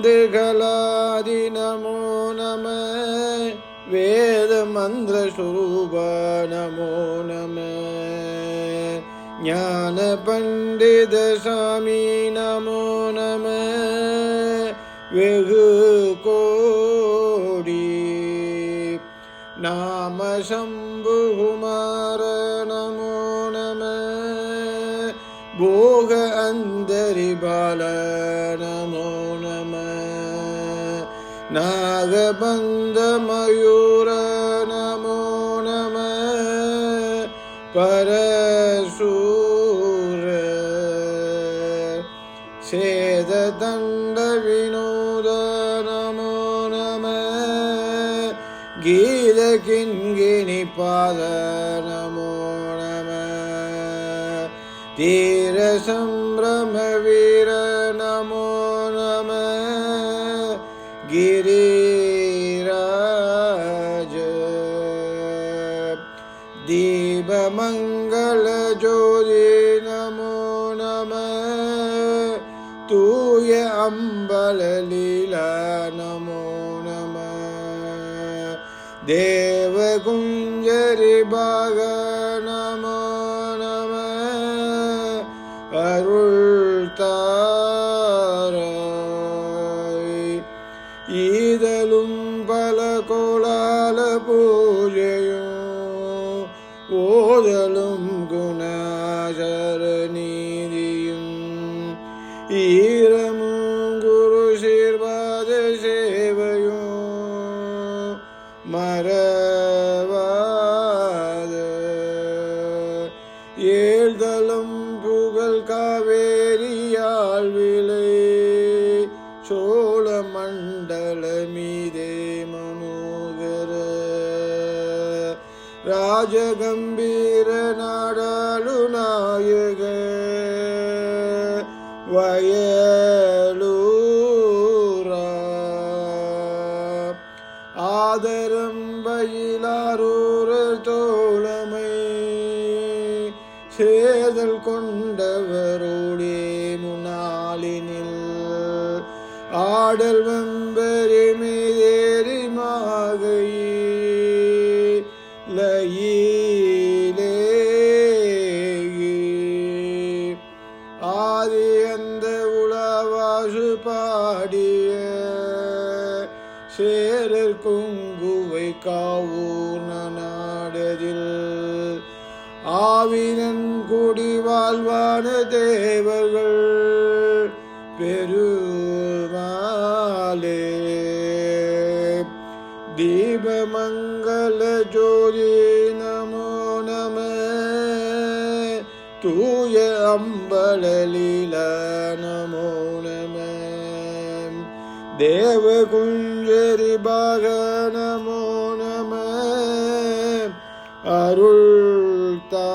அதவிந்துகளாதி நமோ நம வேத மந்திர ஸ்வரூப நமோ நம ஞான பண்டித சாமி நமோ நம வெகு கோடி நாம சம்பு குமார நமோ நம போக அந்தரி பால நமோ நம நாகபந்த மயூர நமோ நம பரசூர சேத தண்ட வினோத நமோ நம கீத கிண்கிணி பாத நமோ நம தீர சம்பிரம வீர நமோ நம கிரிராஜ தீபமங்கள ஜோதி நமோ நம தூய அம்பல லீலா நமோ நம தேவ குஞ்சரி பாக நமோ நம அருள் தாராய் ஈதலும் பல கோலால பூஜையும் ஓதலும் குணாசர நீதியும் ஈரமும் குரு சீர்வாத சேவையும் மறவாத ஏழ்தலும் புகழ் காவேரியாள் விலை சோழ மண்டல மீதே மனோகர ராஜகம்பீர நாடாளு நாயக வயலூரா ஆதரம் பயிலாரூர தோழமை சேதல் கொண்டவரோடே முன்னாளினில் ஆடல் வம்பரி மீதேறி மாகையிலே ஆதி அந்த உளவாசு பாடிய சேரர் குங்குவை காவூர் நாடதில் ஆவினன் குடி வாழ்வான தேவர்கள் பெருமாளே தீபமங்கள ஜோதி நமோ நம தூய அம்பல லீலா நமோ நம தேவ குஞ்சரி பாக நமோ நம அருள் தா